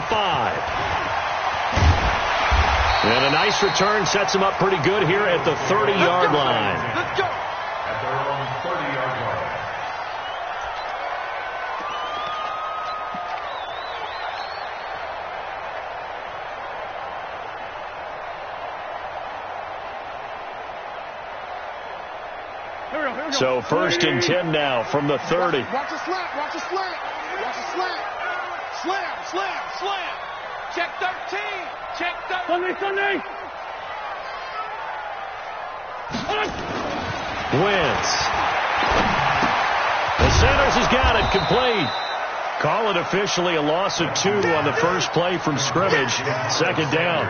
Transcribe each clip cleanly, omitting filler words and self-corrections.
the 5. And a nice return sets him up pretty good here at the 30-yard line. Let's go. At their own 30-yard line. So 1st and 10 now from the 30. Watch the slant. Watch the slant. Watch the slant. Slam. Slam. Slam. Check 13. Check 13. Sunday. Wentz. The Sanders has got it. Complete. Call it officially a loss of 2 on the first play from scrimmage. 2nd down.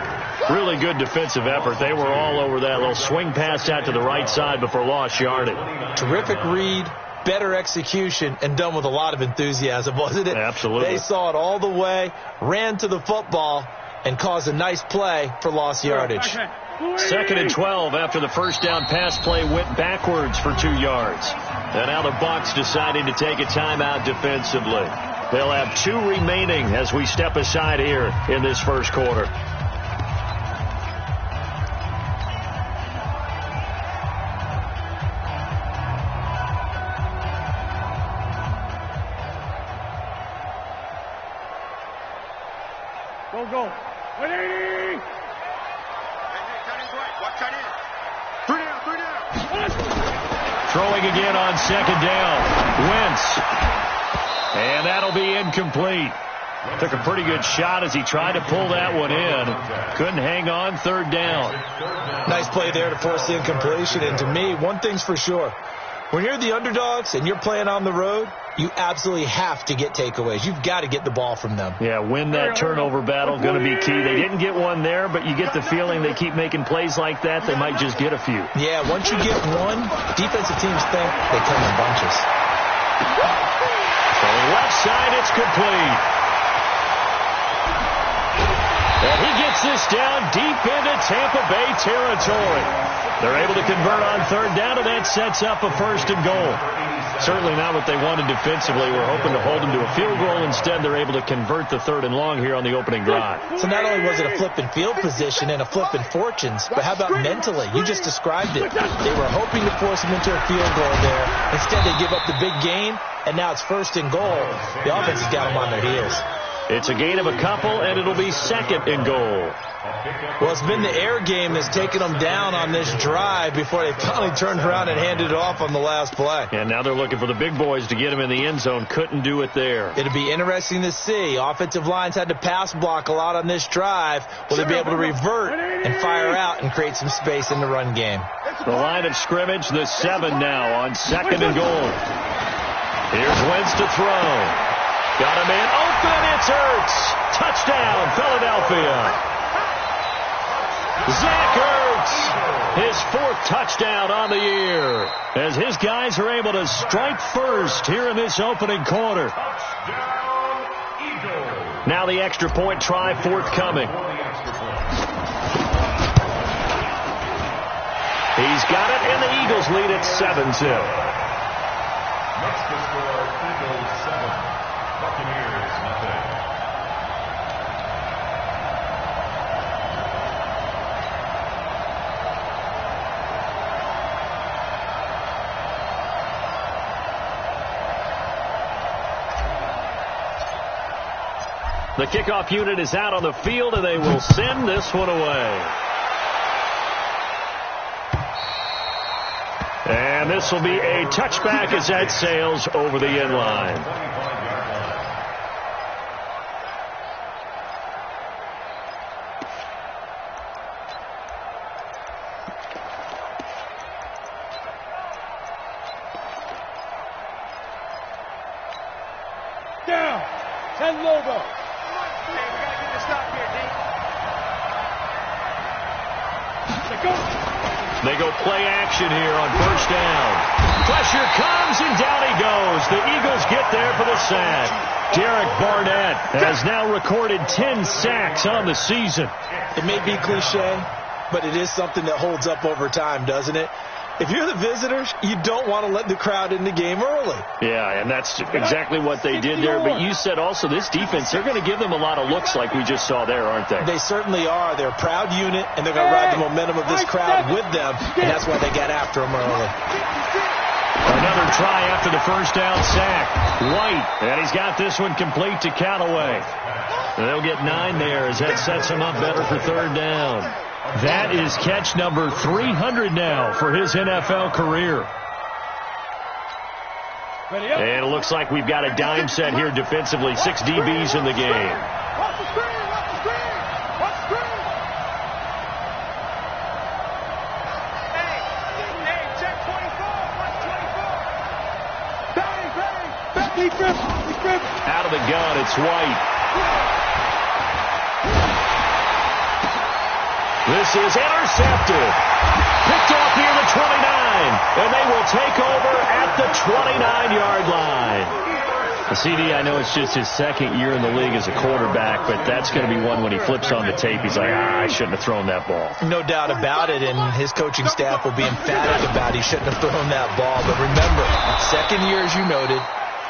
Really good defensive effort. They were all over that little swing pass out to the right side before lost yardage. Terrific read, better execution, and done with a lot of enthusiasm, wasn't it? Absolutely. They saw it all the way, ran to the football, and caused a nice play for lost yardage. 2nd and 12 after the first down pass play went backwards for 2 yards. And now the Bucs deciding to take a timeout defensively. They'll have 2 remaining as we step aside here in this first quarter. Go. 180. Cut in. 3 down. Throwing again on 2nd down. Wentz. And that'll be incomplete. Took a pretty good shot as he tried to pull that one in. Couldn't hang on. 3rd down. Nice play there to force the incompletion. And to me, one thing's for sure. When you're the underdogs and you're playing on the road, you absolutely have to get takeaways. You've got to get the ball from them. Yeah, win that turnover battle, going to be key. They didn't get one there, but you get the feeling they keep making plays like that, they might just get a few. Yeah, once you get one, defensive teams think they come in bunches. So left side, it's complete. And he gets this down deep into Tampa Bay territory. They're able to convert on 3rd down, and that sets up a 1st and goal. Certainly not what they wanted defensively. We're hoping to hold them to a field goal. Instead, they're able to convert the 3rd and long here on the opening drive. So not only was it a flipping field position and a flipping fortunes, but how about mentally? You just described it. They were hoping to force them into a field goal there. Instead, they give up the big gain, and now it's 1st and goal. The offense has got them on their heels. It's a gain of a couple, and it'll be 2nd and goal. Well, it's been the air game that's taken them down on this drive before they finally turned around and handed it off on the last play. And now they're looking for the big boys to get them in the end zone. Couldn't do it there. It'll be interesting to see. Offensive lines had to pass block a lot on this drive. Will they be able to revert and fire out and create some space in the run game? The line of scrimmage, the 7 now on 2nd and goal. Here's Wentz to throw. Got a man open. It's Ertz. Touchdown, Philadelphia. Zach Ertz, his 4th touchdown on the year, as his guys are able to strike first here in this opening quarter. Now the extra point try forthcoming. He's got it, and the Eagles lead at 7-2. Next to score, Eagles 7, Buccaneers nothing. The kickoff unit is out on the field, and they will send this one away. And this will be a touchback as that sails over the end line. Down. 10 Lobo. They go play action here on 1st down. Pressure comes, and down he goes. The Eagles get there for the sack. Derek Barnett has now recorded 10 sacks on the season. It may be cliche, but it is something that holds up over time, doesn't it? If you're the visitors, you don't want to let the crowd in the game early. Yeah, and that's exactly what they did there. But you said also this defense, they're going to give them a lot of looks like we just saw there, aren't they? They certainly are. They're a proud unit, and they're going to ride the momentum of this crowd with them, and that's why they got after them early. Another try after the first down sack. White, and he's got this one complete to Callaway. They'll get 9 there as that sets him up better for third down. That is catch number 300 now for his NFL career. And it looks like we've got a dime set here defensively. 6 DBs in the game. Watch the screen! Watch the screen! Watch the screen! Hey, check 24! Watch 24! Bang! He gripped! Out of the gun, it's White. This is intercepted. Picked off near the 29. And they will take over at the 29-yard line. The CD, I know it's just his second year in the league as a quarterback, but that's going to be one when he flips on the tape. He's like, I shouldn't have thrown that ball. No doubt about it, and his coaching staff will be emphatic about he shouldn't have thrown that ball. But remember, second year, as you noted,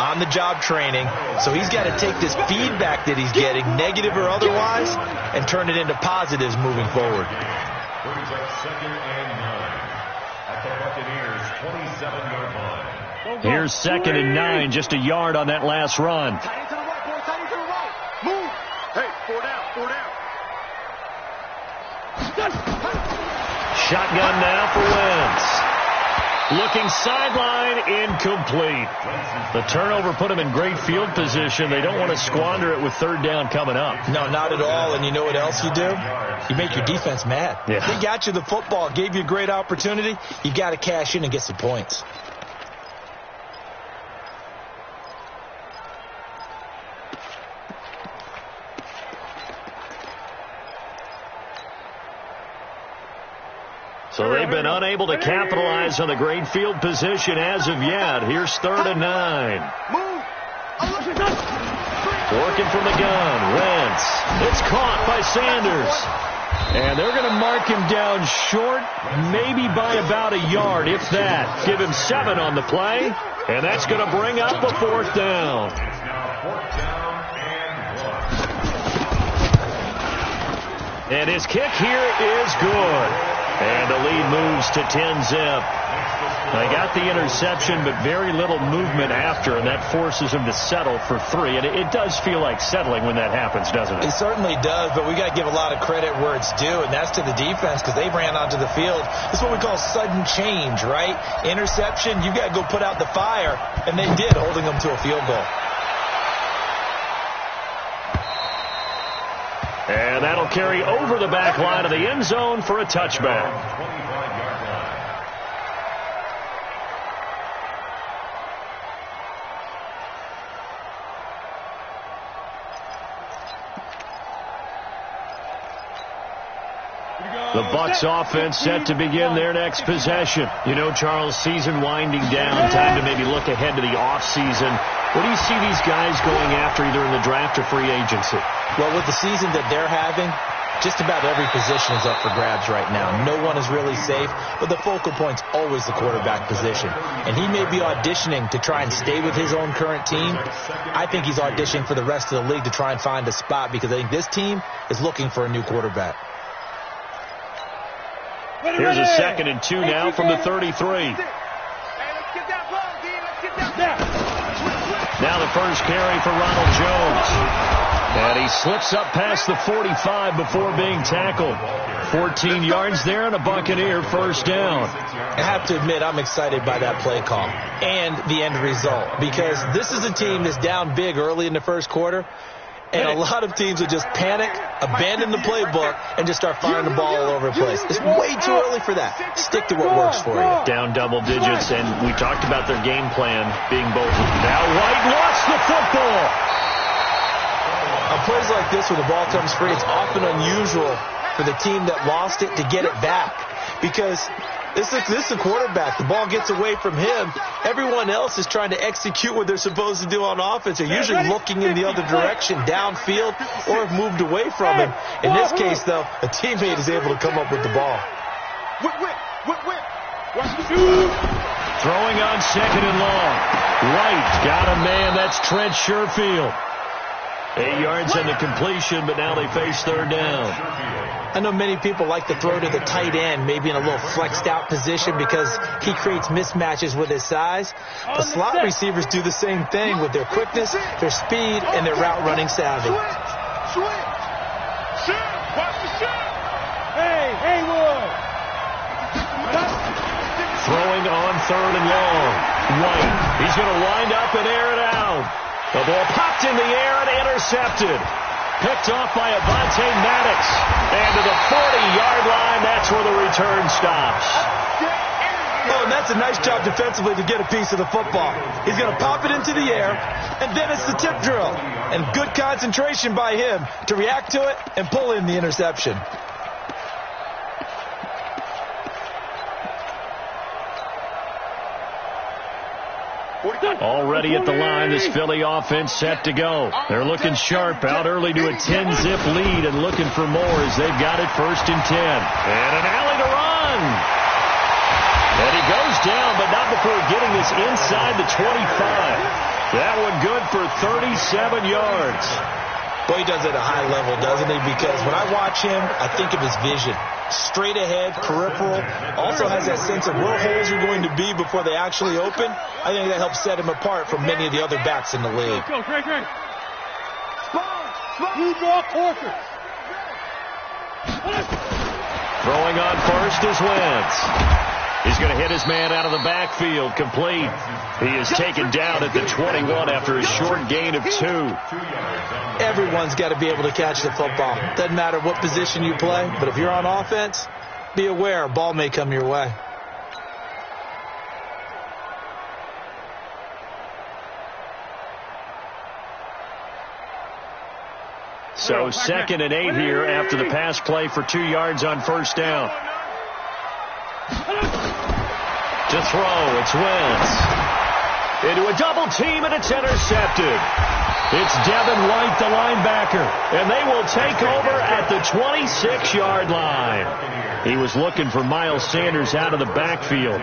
on-the-job training, so he's got to take this feedback that he's getting, negative or otherwise, and turn it into positives moving forward. Brings up 2nd and 9 at the Buccaneers' 27-yard line. Here's 2nd and 9, just a yard on that last run. Tight to the right, boy. Tight to the right. Move. Hey, 4 down. 4 down. Shotgun now for Wentz. Looking sideline, incomplete. The turnover put him in great field position. They don't want to squander it with third down coming up. No, not at all. And you know what else you do? You make your defense mad. Yeah. They got you the football, gave you a great opportunity. You got to cash in and get some points. So they've been unable to capitalize on the great field position as of yet. Here's 3rd and 9. Working from the gun. Wentz. It's caught by Sanders. And they're going to mark him down short, maybe by about a yard, if that. Give him 7 on the play. And that's going to bring up a 4th down. It's now 4th down and 1. And his kick here is good. And the lead moves to 10-zip. They got the interception, but very little movement after, and that forces him to settle for 3. And it does feel like settling when that happens, doesn't it? It certainly does, but we got to give a lot of credit where it's due, and that's to the defense because they ran onto the field. This is what we call sudden change, right? Interception, you got to go put out the fire, and they did, holding them to a field goal. And that'll carry over the back line of the end zone for a touchback. 25-yard line. The Bucs offense set to begin their next possession. You know, Charles, season winding down, time to maybe look ahead to the offseason. What do you see these guys going after either in the draft or free agency? Well, with the season that they're having, just about every position is up for grabs right now. No one is really safe, but the focal point's always the quarterback position. And he may be auditioning to try and stay with his own current team. I think he's auditioning for the rest of the league to try and find a spot because I think this team is looking for a new quarterback. Here's a 2nd and 2 now from the 33. Now the first carry for Ronald Jones. And he slips up past the 45 before being tackled. 14 yards there and a Buccaneer first down. I have to admit, I'm excited by that play call and the end result because this is a team that's down big early in the first quarter. And a lot of teams will just panic, abandon the playbook, and just start firing the ball all over the place. It's way too early for that. Stick to what works for you. Down double digits, and we talked about their game plan being both. Now White lost the football. On plays like this, when the ball comes free, it's often unusual for the team that lost it to get it back. Because this is a quarterback. The ball gets away from him. Everyone else is trying to execute what they're supposed to do on offense. They're usually looking in the other direction, downfield, or have moved away from him. In this case, though, a teammate is able to come up with the ball. Whip. Throwing on second and long. White got a man. That's Trent Sherfield. 8 yards on the completion, but now they face third down. I know many people like to throw to the tight end, maybe in a little flexed out position because he creates mismatches with his size. The slot receivers do the same thing with their quickness, their speed, and their route running savvy. Hey, Haywood! Throwing on third and long. White. He's going to wind up and air it out. The ball popped in the air and intercepted. Picked off by Avonte Maddox. And to the 40-yard line, that's where the return stops. Oh, and that's a nice job defensively to get a piece of the football. He's going to pop it into the air, and then it's the tip drill. And good concentration by him to react to it and pull in the interception. Already at the line, this Philly offense set to go. They're looking sharp, out early to a 10-zip lead and looking for more as they've got it 1st and 10. And an alley to run. And he goes down, but not before getting this inside the 25. That one good for 37 yards. Boy, he does it at a high level, doesn't he? Because when I watch him, I think of his vision. Straight ahead, peripheral, also has that sense of where holes are going to be before they actually open. I think that helps set him apart from many of the other backs in the league. Go, Greg. You draw Corker. Throwing on first is Wentz. He's going to hit his man out of the backfield, complete. He is taken down at the 21 after a short gain of 2. Everyone's got to be able to catch the football. Doesn't matter what position you play, but if you're on offense, be aware a ball may come your way. So 2nd and 8 here after the pass play for 2 yards on first down. To throw, it's Wentz. Into a double team, and it's intercepted. It's Devin White, the linebacker, and they will take over at the 26-yard line. He was looking for Miles Sanders out of the backfield.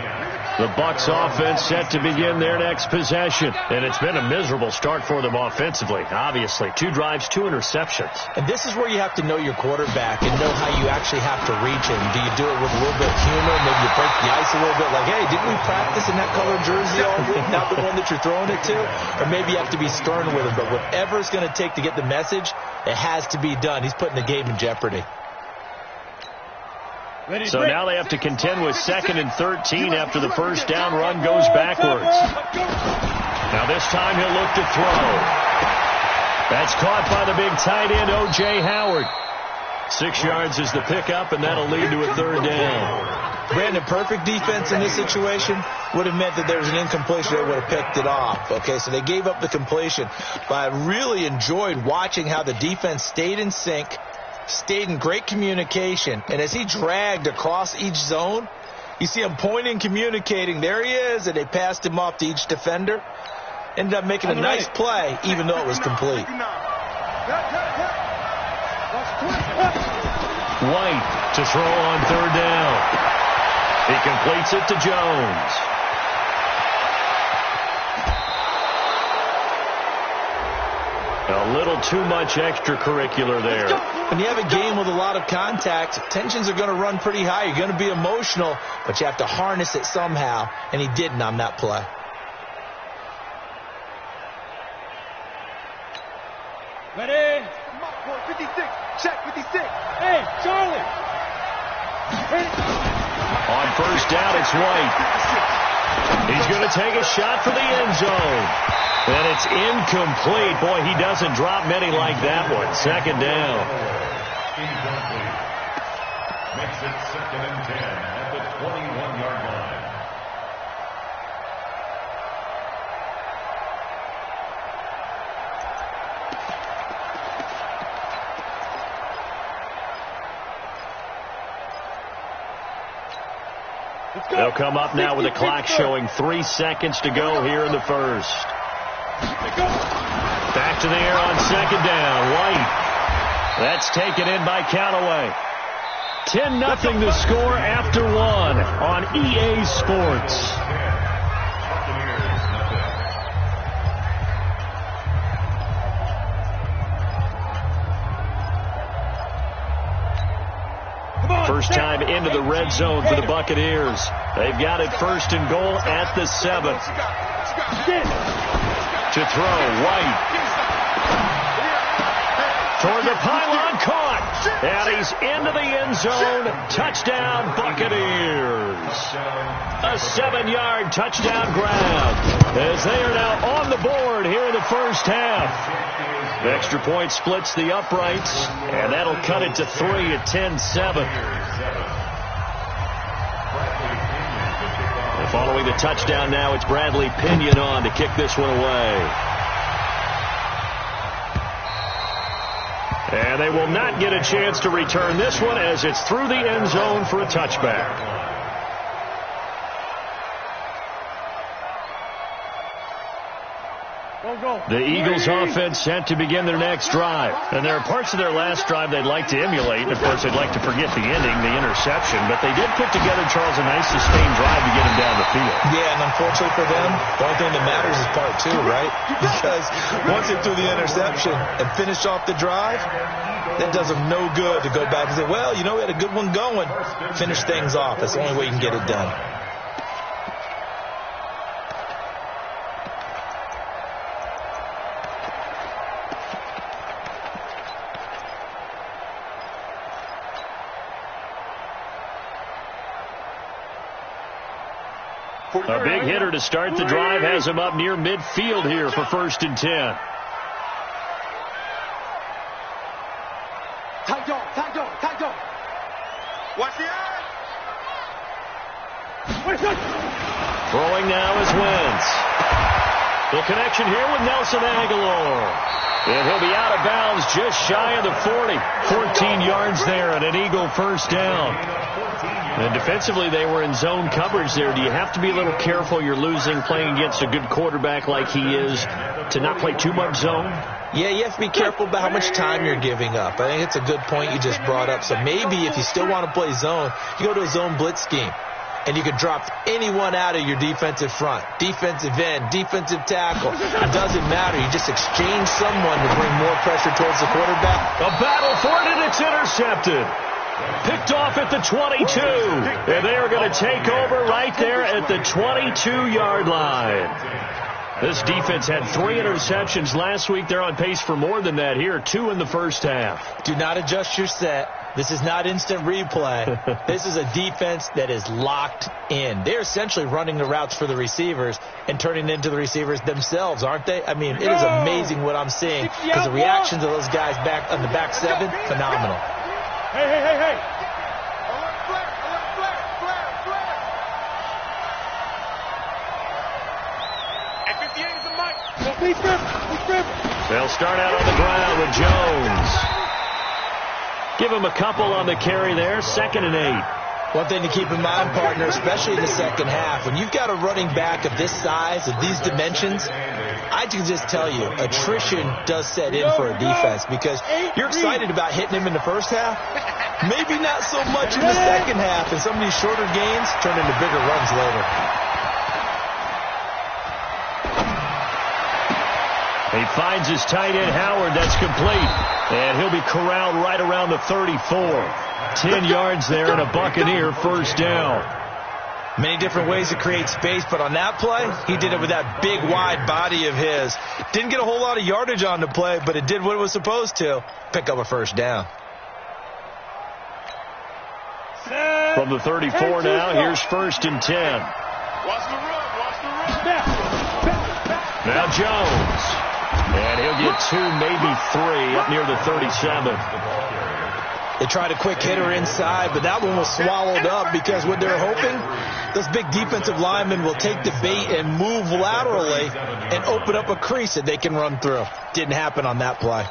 The Bucs offense set to begin their next possession, and it's been a miserable start for them offensively, obviously. 2 drives, 2 interceptions. And this is where you have to know your quarterback and know how you actually have to reach him. Do you do it with a little bit of humor? Maybe you break the ice a little bit, like, hey, didn't we practice in that colored jersey all week? Not the one that you're throwing it to? Or maybe you have to be stern with him, but whatever it's going to take to get the message, it has to be done. He's putting the game in jeopardy. So now they have to contend with 2nd and 13 after the first down run goes backwards. Now this time he'll look to throw. That's caught by the big tight end, O.J. Howard. 6 yards is the pickup, and that'll lead to a 3rd down. Brandon, perfect defense in this situation would have meant that there was an incompletion. They would have picked it off. Okay, so they gave up the completion. But I really enjoyed watching how the defense stayed in sync, stayed in great communication, and as he dragged across each zone, you see him pointing, communicating. There he is, and they passed him off to each defender. Ended up making a nice play, even though it was complete. White to throw on 3rd down. He completes it to Jones. A little too much extracurricular there. When you have a game with a lot of contact, tensions are going to run pretty high. You're going to be emotional, but you have to harness it somehow, and he didn't on that play. Ready? 56. Check 56. Hey, Charlie. On first down, it's White. He's going to take a shot for the end zone. And it's incomplete. Boy, he doesn't drop many like that one. 2nd down. Incomplete. Makes it 2nd and 10 at the 21-yard line. They'll come up now with the clock showing 3 seconds to go here in the first. Back to the air on 2nd down. White. That's taken in by Callaway. 10-0 the score after one on EA Sports. First time into the red zone for the Buccaneers. They've got it first and goal at the 7. To throw, White. Toward the pylon, caught. And he's into the end zone. Touchdown, Buccaneers. A 7-yard touchdown grab as they are now on the board here in the first half. The extra point splits the uprights, and that'll cut it to 3 at 10-7. And following the touchdown now, it's Bradley Pinion on to kick this one away. And they will not get a chance to return this one as it's through the end zone for a touchback. The Eagles offense set to begin their next drive. And there are parts of their last drive they'd like to emulate. And, of course, they'd like to forget the ending, the interception. But they did put together, Charles, a nice sustained drive to get them down the field. Yeah, and unfortunately for them, the only thing that matters is part 2, right? Because once they threw the interception and finished off the drive, that does them no good to go back and say, well, you know, we had a good one going. Finish things off. That's the only way you can get it done. A big hitter to start the drive has him up near midfield here for 1st and 10. Tight dog. Watch the eye. Throwing now is Wentz. The connection here with Nelson Aguilar. And he'll be out of bounds just shy of the 40. 14 yards there and an Eagle first down. And defensively, they were in zone coverage there. Do you have to be a little careful? You're losing playing against a good quarterback like he is to not play too much zone? Yeah, you have to be careful about how much time you're giving up. I think it's a good point you just brought up. So maybe if you still want to play zone, you go to a zone blitz scheme. And you could drop anyone out of your defensive front. Defensive end, defensive tackle. It doesn't matter. You just exchange someone to bring more pressure towards the quarterback. A battle for it, and it's intercepted. Picked off at the 22. And they are going to take over right there at the 22-yard line. This defense had 3 interceptions last week. They're on pace for more than that here. 2 in the first half. Do not adjust your set. This is not instant replay. This is a defense that is locked in. They're essentially running the routes for the receivers and turning into the receivers themselves, aren't they? I mean, it is amazing what I'm seeing because the reactions of those guys back on the back 7, phenomenal. Hey. They'll start out on the ground with Jones. Give him a couple on the carry there. 2nd and 8. One thing to keep in mind, partner, especially in the second half, when you've got a running back of this size, of these dimensions, I can just tell you, attrition does set in for a defense because you're excited about hitting him in the first half. Maybe not so much in the second half, and some of these shorter gains turn into bigger runs later. He finds his tight end, Howard. That's complete. And he'll be corralled right around the 34. 10 yards there and a Buccaneer first down. Many different ways to create space, but on that play, he did it with that big, wide body of his. Didn't get a whole lot of yardage on the play, but it did what it was supposed to. Pick up a first down. From the 34 now, here's 1st and 10. Watch the run. Now Jones. And he'll get 2, maybe 3 up near the 37. They tried a quick hitter inside, but that one was swallowed up because what they're hoping, those big defensive linemen will take the bait and move laterally and open up a crease that they can run through. Didn't happen on that play.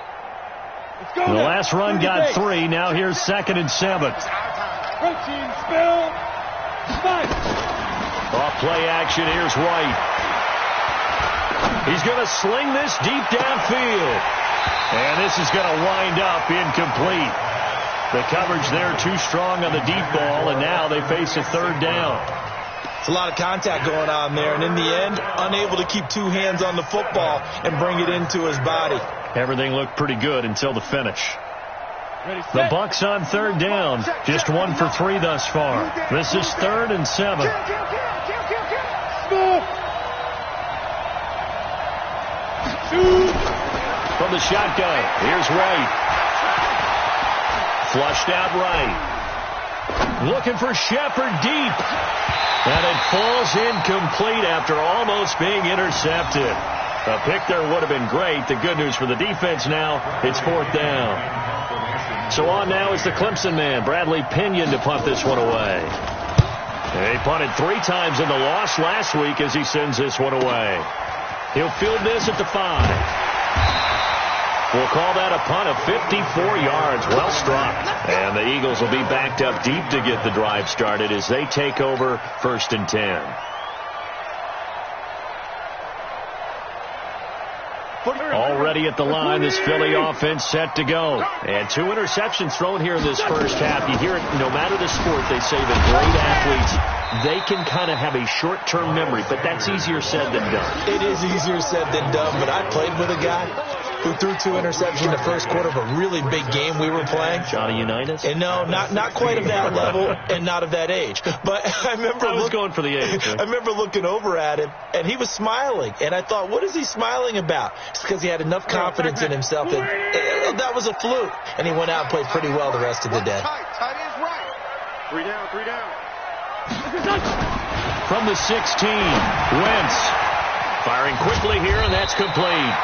The last run got 3. Now here's 2nd and 7. Off play action. Here's White. He's going to sling this deep downfield. And this is going to wind up incomplete. The coverage there too strong on the deep ball, and now they face a third down. It's a lot of contact going on there, and in the end, unable to keep two hands on the football and bring it into his body. Everything looked pretty good until the finish. The Bucks on third down, just 1 for 3 thus far. This is 3rd and 7. From the shotgun, here's White. Flushed out right. Looking for Shepard deep. And it falls incomplete after almost being intercepted. A pick there would have been great. The good news for the defense now, it's 4th down. So on now is the Clemson man, Bradley Pinion, to punt this one away. He punted 3 times in the loss last week as he sends this one away. He'll field this at the 5. We'll call that a punt of 54 yards. Well struck. And the Eagles will be backed up deep to get the drive started as they take over 1st and 10. Already at the line, this Philly offense set to go. And 2 interceptions thrown here in this first half. You hear it, no matter the sport, they say that great athletes, they can kind of have a short-term memory, but that's easier said than done. It is easier said than done, but I played with a guy who threw 2 interceptions in the first quarter of a really big game we were playing. Johnny Unitas? And no, not quite of that level and not of that age. But I remember going for the age. I remember looking over at him, and he was smiling. And I thought, what is he smiling about? It's because he had enough confidence in himself that was a fluke. And he went out and played pretty well the rest of the day. Tight end's right. 3 down, 3 down. From the 16, Wentz firing quickly here, and that's complete.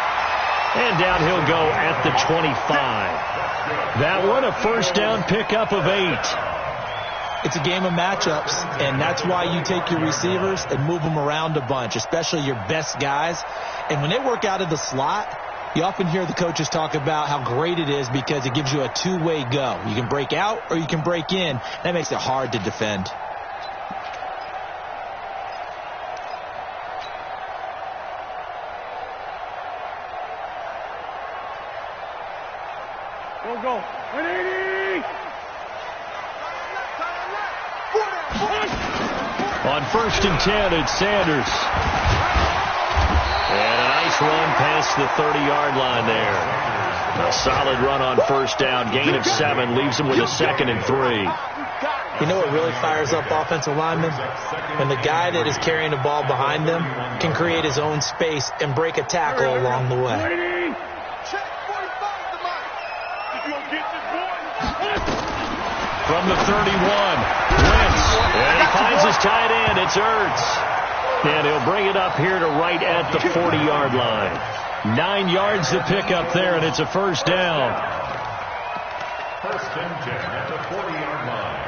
And down he'll go at the 25. That one, a first down pickup of 8. It's a game of matchups, and that's why you take your receivers and move them around a bunch, especially your best guys. And when they work out of the slot, you often hear the coaches talk about how great it is because it gives you a two-way go. You can break out or you can break in. That makes it hard to defend. Go. 180. On 1st and 10, it's Sanders. And a nice run past the 30-yard line there. A solid run on 1st down. Gain of 7 leaves them with a 2nd and 3. You know what really fires up offensive linemen? When the guy that is carrying the ball behind them can create his own space and break a tackle along the way. From the 31, Wentz, and he finds his tight end. It's Ertz. And he'll bring it up here to right at the 40-yard line. 9 yards to pick up there, and it's a first down. 1st and 10 at the 40-yard line.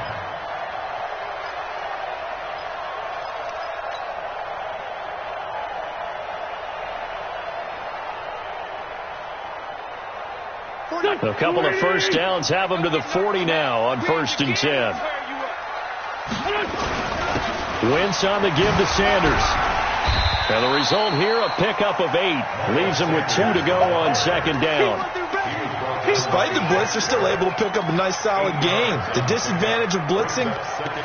A couple of first downs have them to the 40 now on 1st and 10. Wentz on the give to Sanders. And the result here, a pickup of 8. Leaves them with 2 to go on 2nd down. Despite the blitz, they're still able to pick up a nice solid gain. The disadvantage of blitzing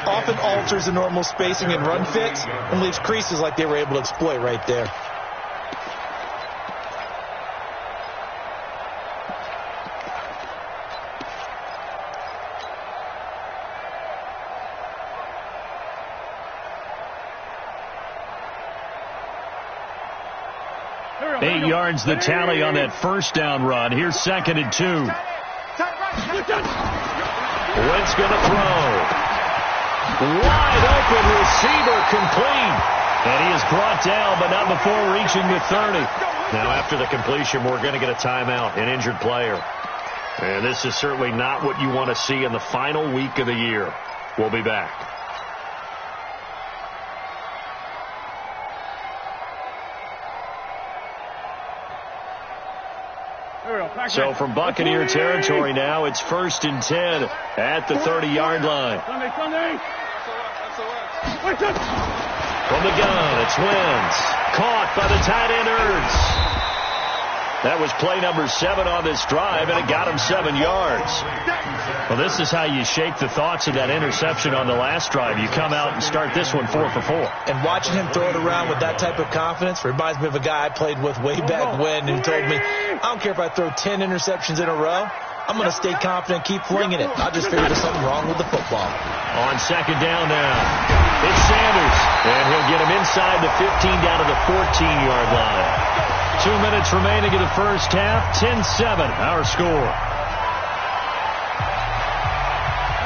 often alters the normal spacing and run fits and leaves creases like they were able to exploit right there. Eight yards the tally on that first down run. Here's 2nd and 2. Wentz going to throw. Wide open receiver complete. And he is brought down, but not before reaching the 30. Now after the completion, we're going to get a timeout, an injured player. And this is certainly not what you want to see in the final week of the year. We'll be back. So from Buccaneer territory now, it's 1st and 10 at the 30-yard line. From the gun, it's Wentz. Caught by the tight end Ertz. That was play number 7 on this drive, and it got him 7 yards. Well, this is how you shake the thoughts of that interception on the last drive. You come out and start this one 4 for 4. And watching him throw it around with that type of confidence reminds me of a guy I played with way back when who told me, I don't care if I throw 10 interceptions in a row. I'm going to stay confident, keep flinging it. I just figured there's something wrong with the football. On second down now, it's Sanders. And he'll get him inside the 15 down to the 14-yard line. 2 minutes remaining in the first half. 10-7, our score.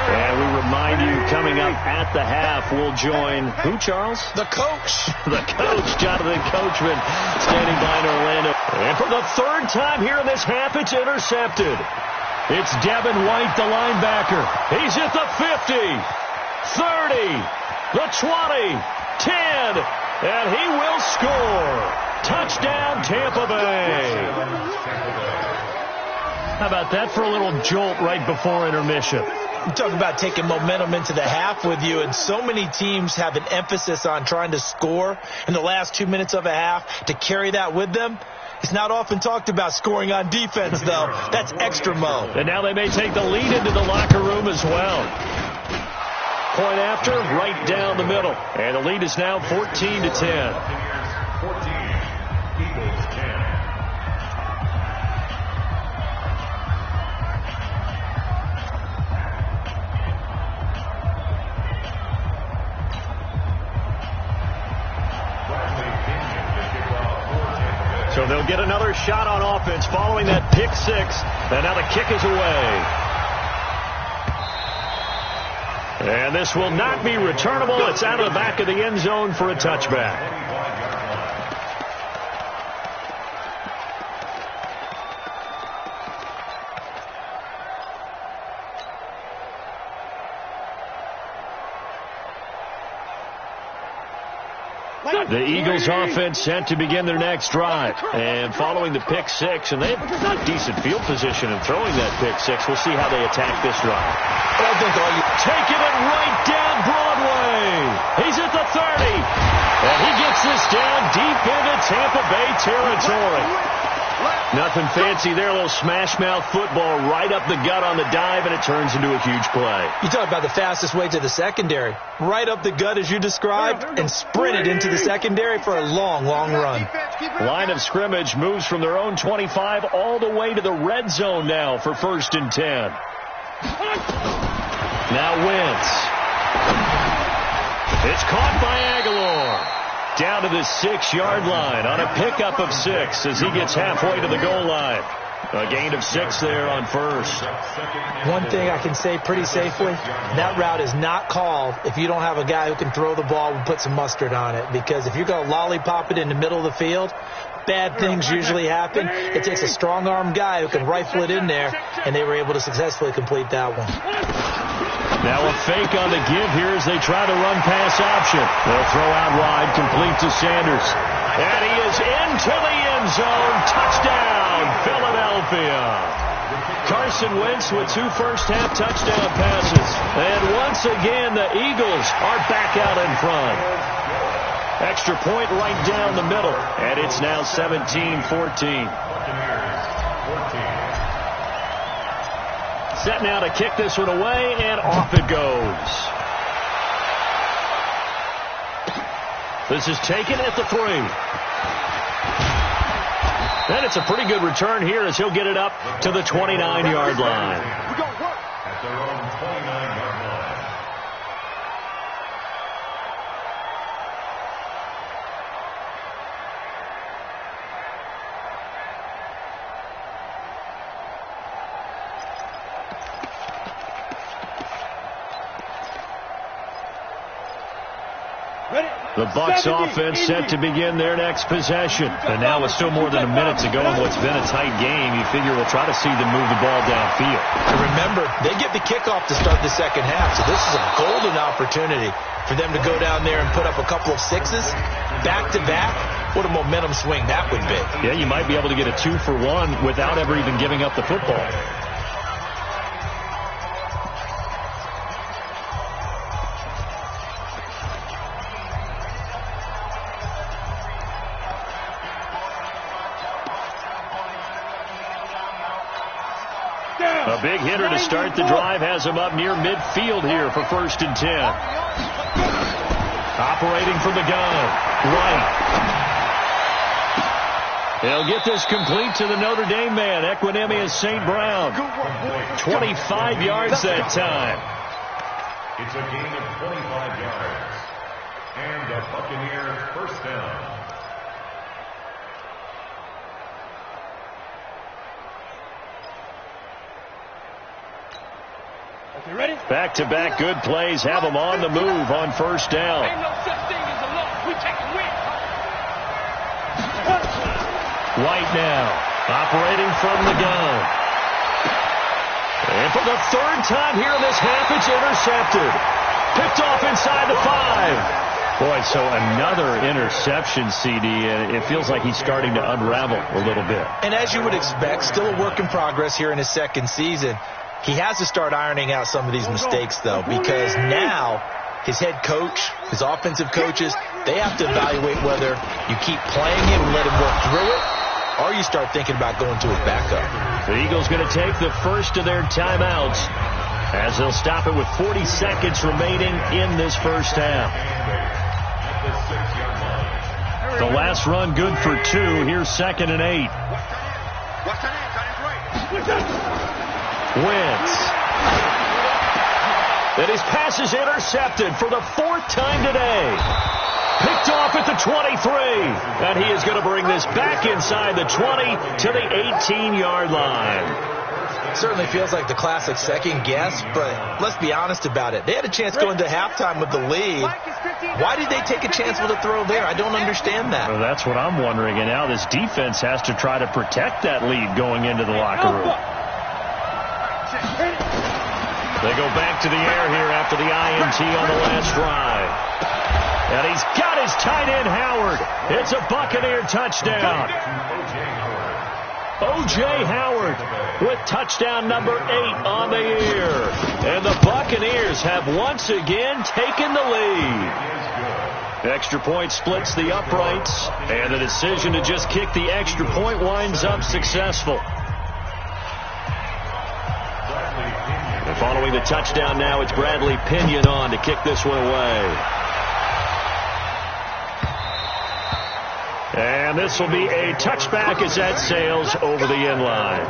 And we remind you, coming up at the half, we'll join who, Charles? The coach. The coach, Jonathan Coachman, standing by in Orlando. And for the third time here in this half, it's intercepted. It's Devin White, the linebacker. He's at the 50, 30, the 20, 10, and he will score. Touchdown, Tampa Bay. How about that for a little jolt right before intermission? You talk about taking momentum into the half with you, and so many teams have an emphasis on trying to score in the last 2 minutes of a half to carry that with them. It's not often talked about scoring on defense, though. That's extra mode. And now they may take the lead into the locker room as well. Point after, right down the middle. And the lead is now 14-10. 14, Eagles 10. So they'll get another shot on offense following that pick 6. And now the kick is away. And this will not be returnable. It's out of the back of the end zone for a touchback. The Eagles offense set to begin their next drive. And following the pick 6, and they have decent field position in throwing that pick 6. We'll see how they attack this drive. Taking it right down Broadway. He's at the 30. And he gets this down deep into Tampa Bay territory. Nothing fancy there, a little smash-mouth football right up the gut on the dive, and it turns into a huge play. You talk about the fastest way to the secondary. Right up the gut as you described, and sprinted into the secondary for a long, long run. Line of scrimmage moves from their own 25 all the way to the red zone now for 1st and 10. Now Wentz. It's caught by Aguilar. Down to the 6-yard line on a pickup of 6 as he gets halfway to the goal line. A gain of 6 there on 1st. One thing I can say pretty safely, that route is not called if you don't have a guy who can throw the ball and put some mustard on it. Because if you're going to lollipop it in the middle of the field, bad things usually happen. It takes a strong-arm guy who can rifle it in there, and they were able to successfully complete that one. Now a fake on the give here as they try to run pass option. They'll throw out wide, complete to Sanders. And he is into the end zone. Touchdown, Philadelphia. Carson Wentz with 2 first-half touchdown passes. And once again, the Eagles are back out in front. Extra point right down the middle. And it's now 17-14. Set now to kick this one away, and off it goes. This is taken at the 3. And it's a pretty good return here as he'll get it up to the 29-yard line. At their own 29-yard line. The Bucs offense set to begin their next possession. And now with still more than a minute to go in what's been a tight game, you figure we'll try to see them move the ball downfield. And remember, they get the kickoff to start the second half, so this is a golden opportunity for them to go down there and put up a couple of 6s back-to-back. What a momentum swing that would be. Yeah, you might be able to get a 2-for-1 without ever even giving up the football. A big hitter to start the drive has him up near midfield here for 1st and 10. Operating from the gun. Right. They'll get this complete to the Notre Dame man, Equinemius St. Brown. 25 yards that time. It's a gain of 25 yards. And the Buccaneers first down. You ready? Back-to-back good plays have them on the move on 1st down. Ain't no such thing as a loss. We take a win. White now, operating from the gun. And for the 3rd time here in this half, it's intercepted. Picked off inside the 5. Boy, so another interception, CD, and it feels like he's starting to unravel a little bit. And as you would expect, still a work in progress here in his 2nd season. He has to start ironing out some of these mistakes, though, because now his head coach, his offensive coaches, they have to evaluate whether you keep playing him and let him work through it, or you start thinking about going to his backup. The Eagles going to take the first of their timeouts as they'll stop it with 40 seconds remaining in this 1st half. The last run good for 2. Here's 2nd and 8. Wentz. And his pass is intercepted for the 4th time today. Picked off at the 23. And he is going to bring this back inside the 20 to the 18-yard line. Certainly feels like the classic second guess, but let's be honest about it. They had a chance going to halftime with the lead. Why did they take a chance with a throw there? I don't understand that. Well, that's what I'm wondering. And now this defense has to try to protect that lead going into the locker room. They go back to the air here after the INT on the last drive. And he's got his tight end, Howard. It's a Buccaneer touchdown. O.J. Howard with touchdown number 8 on the year. And the Buccaneers have once again taken the lead. Extra point splits the uprights. And the decision to just kick the extra point winds up successful. Following the touchdown now, it's Bradley Pinion on to kick this one away. And this will be a touchback as that sails over the end line.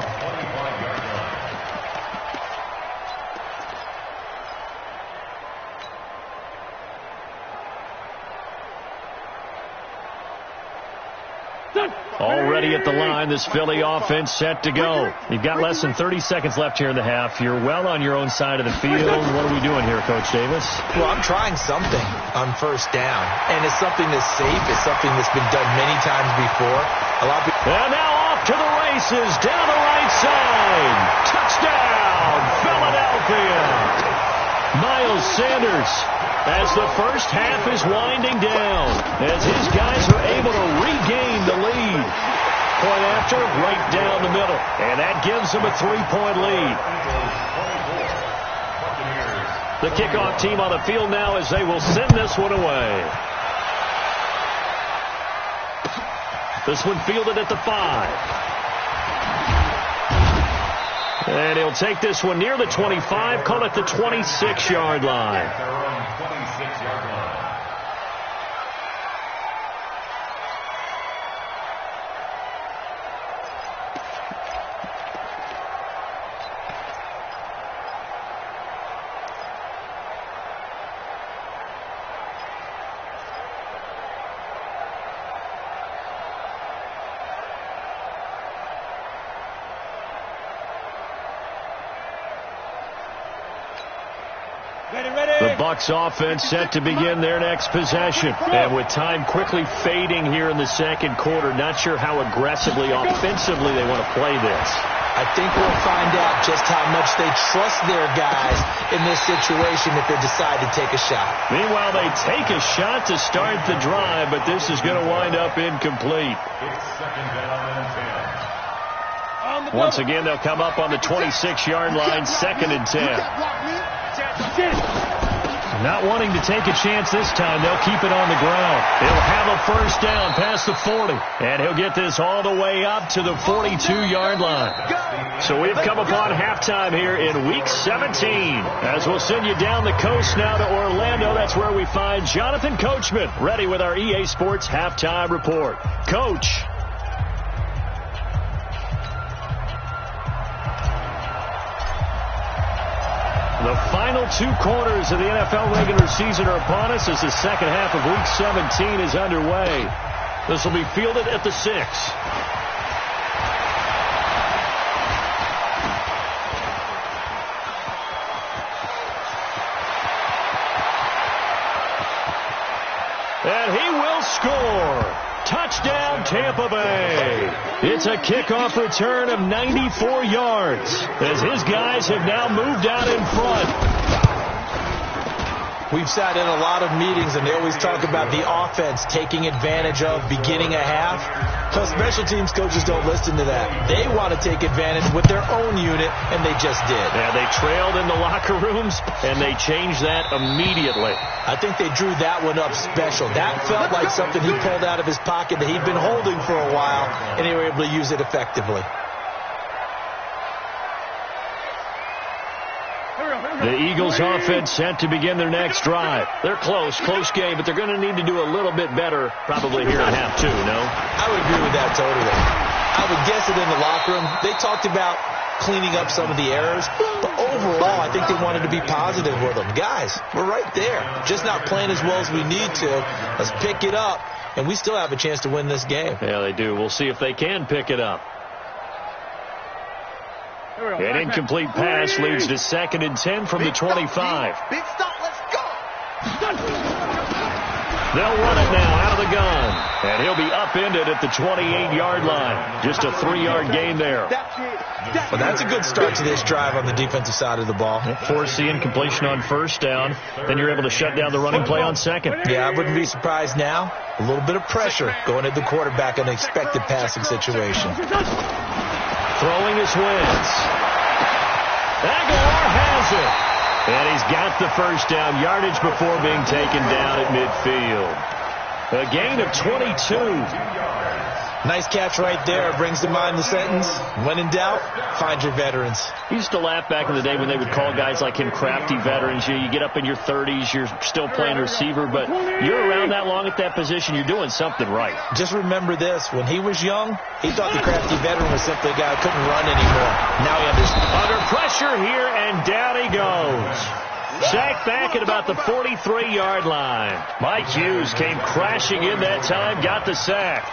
Already at the line, this Philly offense set to go. You've got less than 30 seconds left here in the half. You're well on your own side of the field. What are we doing here, Coach Davis? Well, I'm trying something on 1st down, and it's something that's safe. It's something that's been done many times before. A lot of people... And now off to the races, down the right side. Touchdown, Philadelphia. Miles Sanders, as the 1st half is winding down, as his guys are able to regain the lead. Point after, right down the middle. And that gives them a 3-point lead. The kickoff team on the field now as they will send this one away. This one fielded at the 5. And he'll take this one near the 25, call it the 26-yard line. The Bucs offense set to begin their next possession. And with time quickly fading here in the 2nd quarter, not sure how aggressively, offensively they want to play this. I think we'll find out just how much they trust their guys in this situation if they decide to take a shot. Meanwhile, they take a shot to start the drive, but this is going to wind up incomplete. It's 2nd down and 10. Once again, they'll come up on the 26-yard line, 2nd and 10. Not wanting to take a chance this time, they'll keep it on the ground. He'll have a first down past the 40, and he'll get this all the way up to the 42-yard line. So we've come upon halftime here in Week 17. As we'll send you down the coast now to Orlando, that's where we find Jonathan Coachman, ready with our EA Sports Halftime Report. Coach. The final 2 quarters of the NFL regular season are upon us as the second half of Week 17 is underway. This will be fielded at the 6. And he will score. Touchdown, Tampa Bay. It's a kickoff return of 94 yards as his guys have now moved out in front. We've sat in a lot of meetings, and they always talk about the offense taking advantage of beginning a half. Plus, special teams coaches don't listen to that. They want to take advantage with their own unit, and they just did. Yeah, they trailed in the locker rooms, and they changed that immediately. I think they drew that one up special. That felt like something he pulled out of his pocket that he'd been holding for a while, and they were able to use it effectively. The Eagles offense set to begin their next drive. They're close game, but they're going to need to do a little bit better probably here in half 2, no? I would agree with that totally. I would guess it in the locker room. They talked about cleaning up some of the errors, but overall I think they wanted to be positive with them. Guys, we're right there. Just not playing as well as we need to. Let's pick it up, and we still have a chance to win this game. Yeah, they do. We'll see if they can pick it up. An incomplete pass leads to 2nd and 10 from the 25. Big stop, let's go. They'll run it now out of the gun. And he'll be upended at the 28-yard line. Just a 3-yard gain there. Well, that's a good start to this drive on the defensive side of the ball. Force the incompletion on first down. Then you're able to shut down the running play on second. Yeah, I wouldn't be surprised now. A little bit of pressure going at the quarterback in an expected passing situation. Throwing his wins. Aguilar has it. And he's got the first down yardage before being taken down at midfield. A gain of 22. Nice catch right there. Brings to mind the sentence, when in doubt, find your veterans. I used to laugh back in the day when they would call guys like him crafty veterans. You get up in your 30s, you're still playing receiver, but you're around that long at that position, you're doing something right. Just remember this. When he was young, he thought the crafty veteran was simply a guy who couldn't run anymore. Now he understands. Under pressure here, and down he goes. Sacked back at about the 43-yard line. Mike Hughes came crashing in that time, got the sack.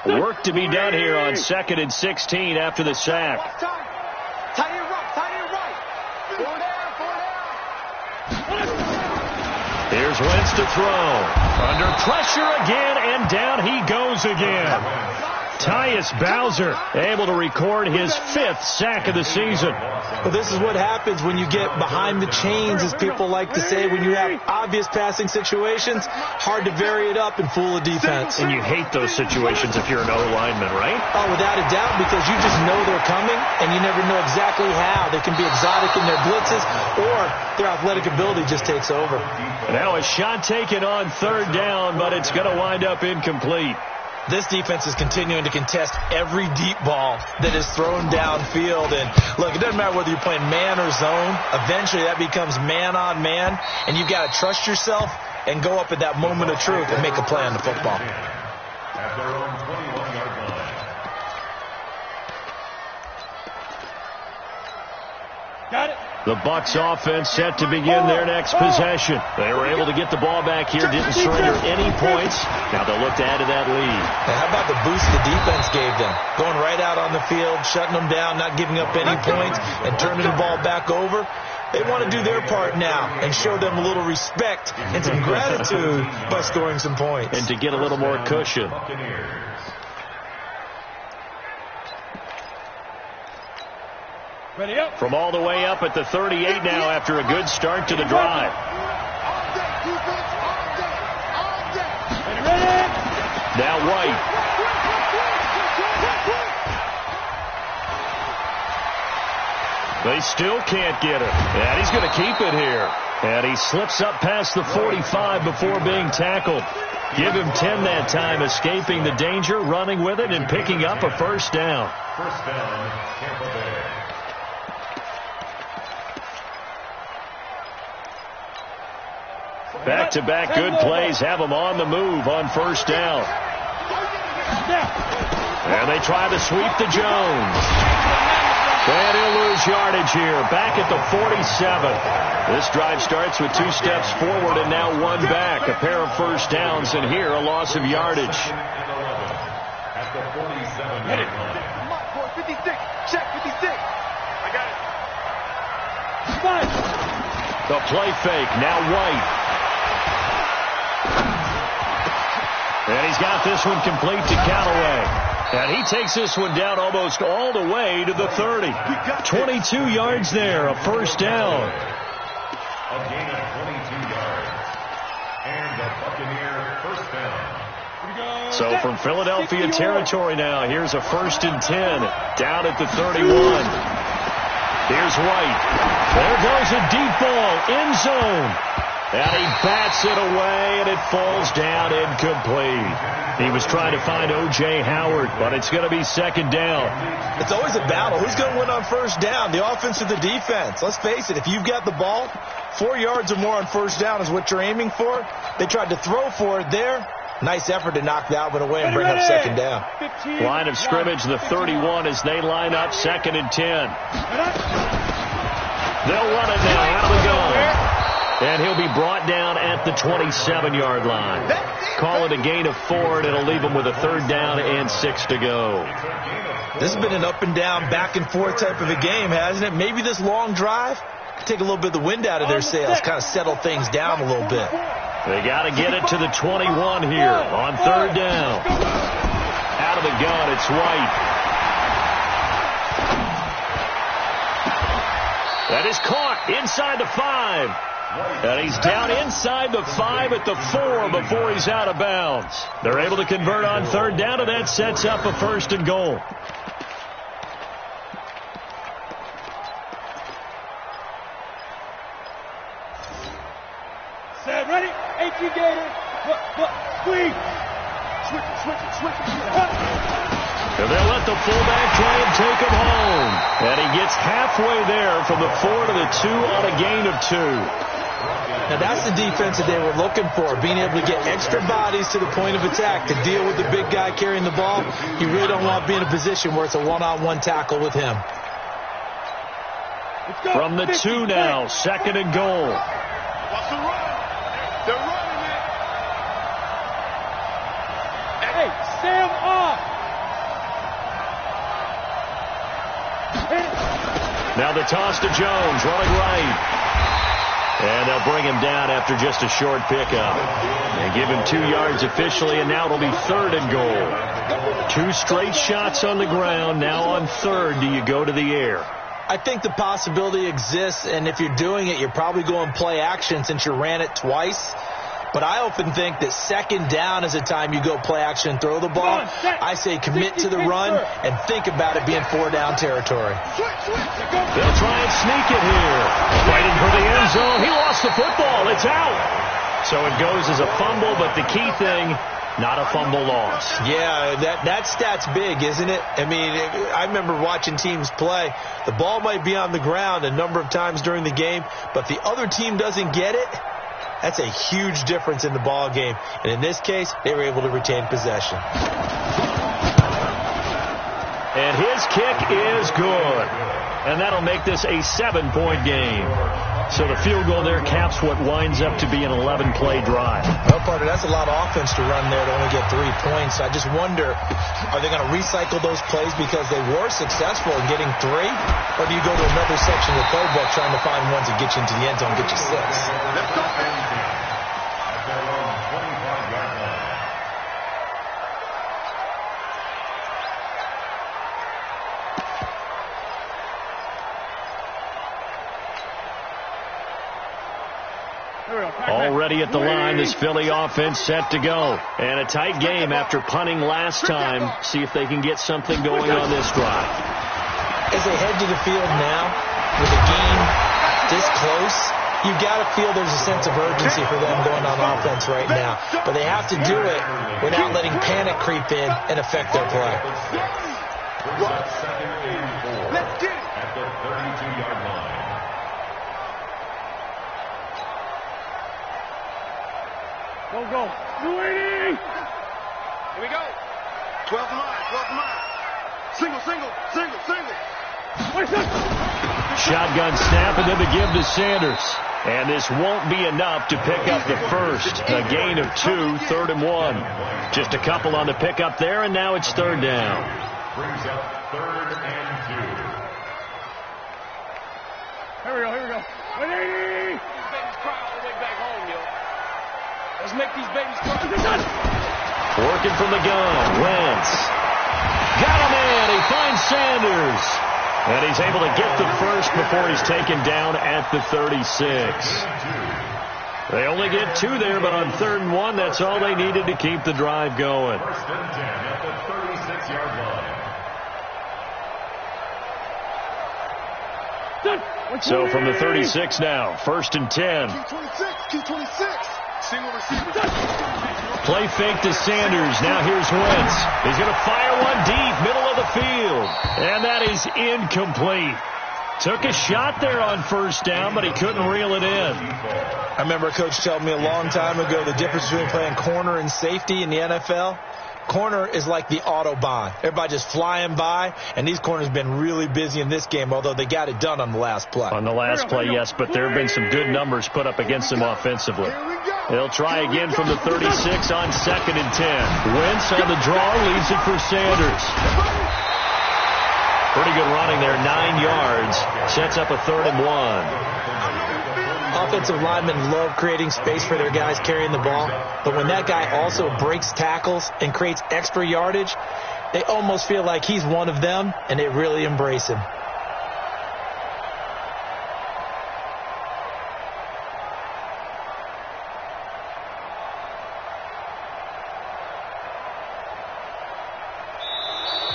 Work to be done here on 2nd and 16 after the sack. Tight end right. 4 down. Here's Wentz to throw. Under pressure again, and down he goes again. Tyus Bowser able to record his 5th sack of the season. Well, this is what happens when you get behind the chains, as people like to say. When you have obvious passing situations, hard to vary it up and fool a defense. And you hate those situations if you're an O-lineman, right? Oh, without a doubt, because you just know they're coming, and you never know exactly how. They can be exotic in their blitzes, or their athletic ability just takes over. Now a shot taken on 3rd down, but it's going to wind up incomplete. This defense is continuing to contest every deep ball that is thrown downfield. And, look, it doesn't matter whether you're playing man or zone. Eventually, that becomes man-on-man, and you've got to trust yourself and go up at that moment of truth and make a play on the football. At their own 21-yard line. Got it. The Bucs offense set to begin their next possession. They were able to get the ball back here, didn't surrender any points. Now they'll look to add to that lead. Now, how about the boost the defense gave them? Going right out on the field, shutting them down, not giving up any points, and turning the ball back over. They want to do their part now and show them a little respect and some gratitude by scoring some points. And to get a little more cushion. Ready up. From all the way up at the 38 now after a good start to the drive. All day, defense, all day. Ready. Now White. They still can't get it. And he's going to keep it here. And he slips up past the 45 before being tackled. Give him 10 that time, escaping the danger, running with it, and picking up a first down. First down, Tampa Bay. Back-to-back good plays have them on the move on first down. And they try to sweep to Jones. And he'll lose yardage here, back at the 47. This drive starts with 2 steps forward and now 1 back. A pair of first downs, and here a loss of yardage. At the 47-yard line. 56. Check 56. I got it. The play fake, now White. And he's got this one complete to Callaway. And he takes this one down almost all the way to the 30. 22 yards there, a first down. A gain of 22 yards. And the Buccaneer first down. So from Philadelphia territory now, here's a 1st and 10 down at the 31. Here's White. There goes a deep ball, end zone. And he bats it away, and it falls down incomplete. He was trying to find O.J. Howard, but it's going to be 2nd down. It's always a battle. Who's going to win on first down, the offense or the defense? Let's face it, if you've got the ball, 4 yards or more on first down is what you're aiming for. They tried to throw for it there. Nice effort to knock that one away and bring up 2nd down. Line of scrimmage, the 31 as they line up 2nd and 10. They'll run it now out of the gun. And he'll be brought down at the 27-yard line. Call it a gain of 4, and it'll leave him with a 3rd down and 6 to go. This has been an up and down, back and forth type of a game, hasn't it? Maybe this long drive take a little bit of the wind out of their sails, kind of settle things down a little bit. They got to get it to the 21 here on 3rd down. Out of the gun, it's White. That is caught inside the 5. And he's down inside the 5 at the 4 before he's out of bounds. They're able to convert on 3rd down, and that sets up a 1st and goal. Set, ready? 18 Gator. Squeeze. Switch. And they'll let the fullback try and take him home. And he gets halfway there from the 4 to the 2 on a gain of 2. Now, that's the defense that they were looking for, being able to get extra bodies to the point of attack to deal with the big guy carrying the ball. You really don't want to be in a position where it's a one-on-one tackle with him. From the 2 now, 2nd and goal. What's the run? They're running it. Hey, Sam off. Now the toss to Jones, running right. And they'll bring him down after just a short pickup. And give him 2 yards officially, and now it'll be 3rd and goal. 2 straight shots on the ground. Now on 3rd, do you go to the air? I think the possibility exists, and if you're doing it, you're probably going play action since you ran it twice. But I often think that 2nd down is a time you go play action and throw the ball. I say commit to the run and think about it being 4-down territory. They'll try and sneak it here. Fighting for the end zone. He lost the football. It's out. So it goes as a fumble, but the key thing, not a fumble loss. Yeah, that stat's big, isn't it? I mean, I remember watching teams play. The ball might be on the ground a number of times during the game, but the other team doesn't get it. That's a huge difference in the ball game. And in this case, they were able to retain possession. And his kick is good. And that'll make this a 7-point game. So the field goal there caps what winds up to be an 11-play drive. Well, partner, that's a lot of offense to run there to only get 3 points. I just wonder, are they going to recycle those plays because they were successful in getting 3? Or do you go to another section of the playbook trying to find ones that get you into the end zone and get you 6? Let's go. At their own 25-yard line. Already at the line, this Philly offense set to go. And a tight game after punting last time. See if they can get something going on this drive. As they head to the field now, with a game this close, you got to feel there's a sense of urgency for them going on offense right now. But they have to do it without letting panic creep in and affect their play. Let's get it. At the 32-yard line. Go. Here we go. 12 mile. Single. Shotgun snap and then the give to Sanders. And this won't be enough to pick up the first. A gain of 2, 3rd and 1. Just a couple on the pickup there, and now it's 3rd down. Brings up 3rd and 2. Here we go. 180. These babies cry all the way back home, yo. Let's make these babies cry. Working from the gun. Wentz. Got him in. He finds Sanders. And he's able to get the first before he's taken down at the 36. They only get 2 there, but on 3rd and 1, that's all they needed to keep the drive going. 1st and 10 at the 36-yard line. So from the 36 now, 1st and 10. Key 26. Single receiver. Play fake to Sanders. Now here's Wentz. He's going to fire one deep, middle of the field. And that is incomplete. Took a shot there on 1st down, but he couldn't reel it in. I remember a coach telling me a long time ago the difference between playing corner and safety in the NFL. Corner is like the Autobahn. Everybody just flying by, and these corners have been really busy in this game, although they got it done on the last play. On the last play, yes, but there have been some good numbers put up against them offensively. They'll try again from the 36 on 2nd and 10. Wentz on the draw, leaves it for Sanders. Pretty good running there, 9 yards. Sets up a 3rd and 1. Offensive linemen love creating space for their guys carrying the ball, but when that guy also breaks tackles and creates extra yardage, they almost feel like he's one of them, and they really embrace him.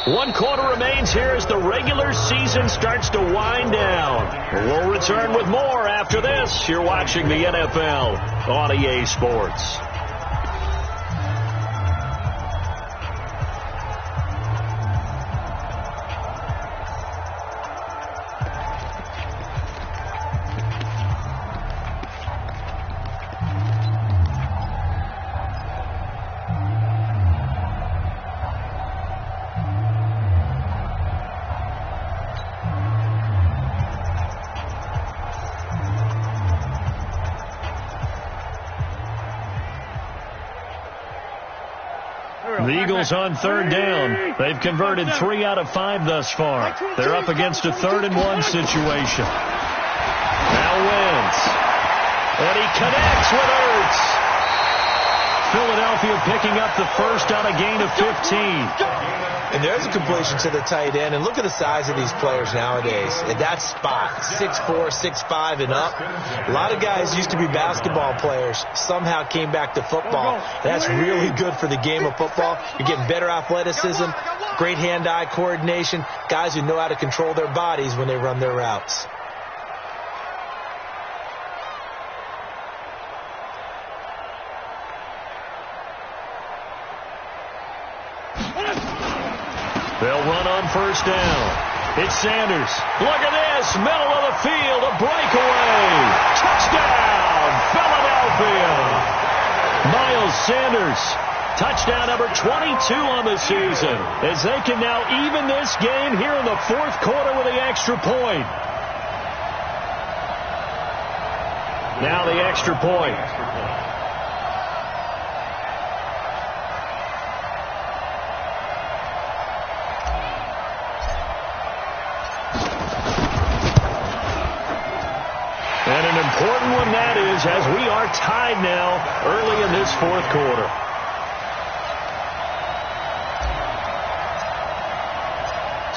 One quarter remains here as the regular season starts to wind down. We'll return with more after this. You're watching the NFL on EA Sports. The Eagles on 3rd down. They've converted 3 out of 5 thus far. They're up against a 3rd and 1 situation. Now Wentz. And he connects with Ertz. Philadelphia picking up the first on a gain of 15. And there's a completion to the tight end. And look at the size of these players nowadays. At that spot, 6'4", 6'5", and up. A lot of guys used to be basketball players, somehow came back to football. That's really good for the game of football. You're getting better athleticism, great hand-eye coordination, guys who know how to control their bodies when they run their routes. They'll run on 1st down. It's Sanders. Look at this. Middle of the field. A breakaway. Touchdown, Philadelphia. Miles Sanders. Touchdown number 22 on the season. As they can now even this game here in the 4th quarter with the extra point. Now the extra point. And an important one that is, as we are tied now early in this 4th quarter.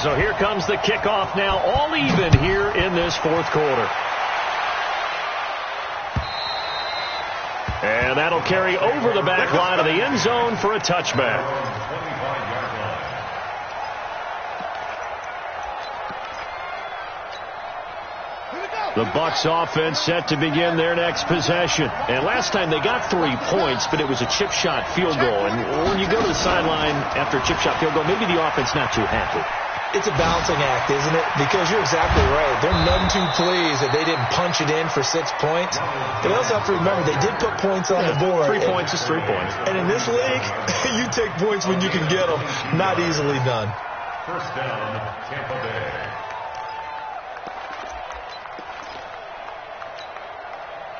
So here comes the kickoff now, all even here in this 4th quarter. And that'll carry over the back line of the end zone for a touchback. The Bucs offense set to begin their next possession. And last time they got 3 points, but it was a chip shot field goal. And when you go to the sideline after a chip shot field goal, maybe the offense not too happy. It's a balancing act, isn't it? Because you're exactly right. They're none too pleased that they didn't punch it in for 6 points. But they also have to remember they did put points on the board. 3 points is 3 points. And in this league, you take points when you can get them. Not easily done. First down, Tampa Bay.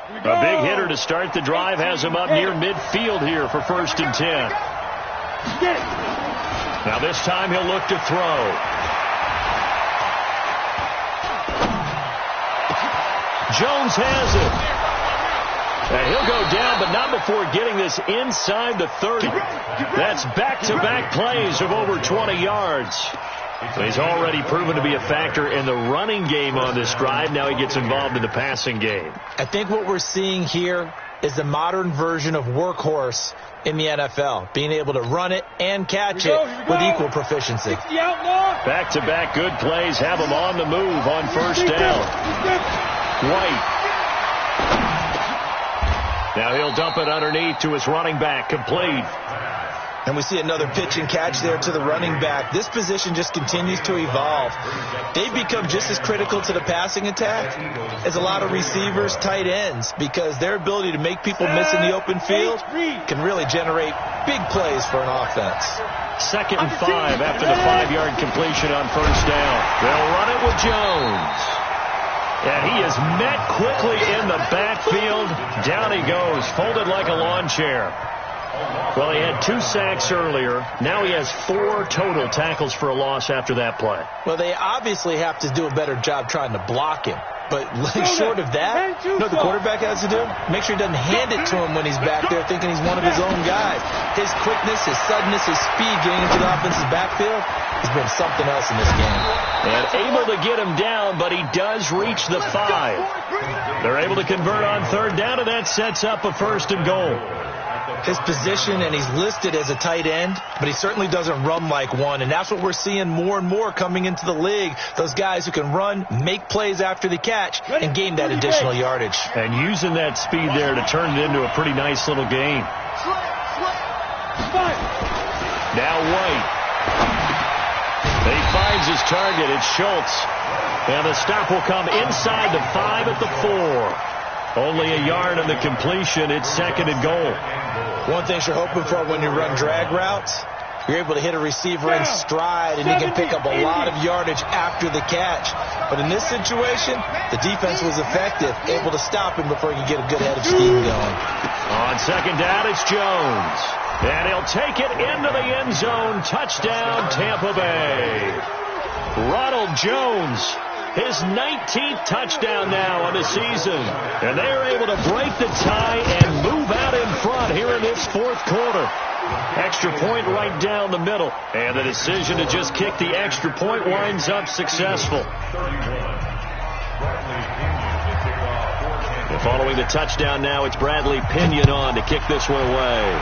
A big hitter to start the drive has him up near midfield here for 1st and 10. Now this time he'll look to throw. Jones has it. And he'll go down, but not before getting this inside the 30. That's back-to-back plays of over 20 yards. He's already proven to be a factor in the running game on this drive. Now he gets involved in the passing game. I think what we're seeing here is the modern version of workhorse in the NFL, being able to run it and catch it with equal proficiency. Back-to-back good plays have him on the move on 1st down. White. Now he'll dump it underneath to his running back, complete. And we see another pitch and catch there to the running back. This position just continues to evolve. They've become just as critical to the passing attack as a lot of receivers, tight ends, because their ability to make people miss in the open field can really generate big plays for an offense. 2nd and 5 after the 5-yard completion on 1st down. They'll run it with Jones. And he is met quickly in the backfield. Down he goes, folded like a lawn chair. Well, he had 2 sacks earlier. Now he has 4 total tackles for a loss after that play. Well, they obviously have to do a better job trying to block him. But short of that, you know what the quarterback has to do? Make sure he doesn't hand it to him when he's back there thinking he's one of his own guys. His quickness, his suddenness, his speed getting into the offense's backfield has been something else in this game. And able to get him down, but he does reach the 5. They're able to convert on 3rd down, and that sets up a 1st and goal. His position, and he's listed as a tight end, but he certainly doesn't run like one, and that's what we're seeing more and more coming into the league. Those guys who can run, make plays after the catch, and gain that additional yardage. And using that speed there to turn it into a pretty nice little gain. Now White. He finds his target. It's Schultz. And the stop will come inside the 5 at the 4. Only a yard on the completion. It's 2nd and goal. One thing you're hoping for when you run drag routes, you're able to hit a receiver in stride, and you can pick up a lot of yardage after the catch. But in this situation, the defense was effective, able to stop him before he could get a good head of steam going. On 2nd down, it's Jones. And he'll take it into the end zone. Touchdown, Tampa Bay. Ronald Jones. His 19th touchdown now on the season. And they are able to break the tie and move out in front here in this 4th quarter. Extra point right down the middle. And the decision to just kick the extra point winds up successful. And following the touchdown now, it's Bradley Pinion on to kick this one away.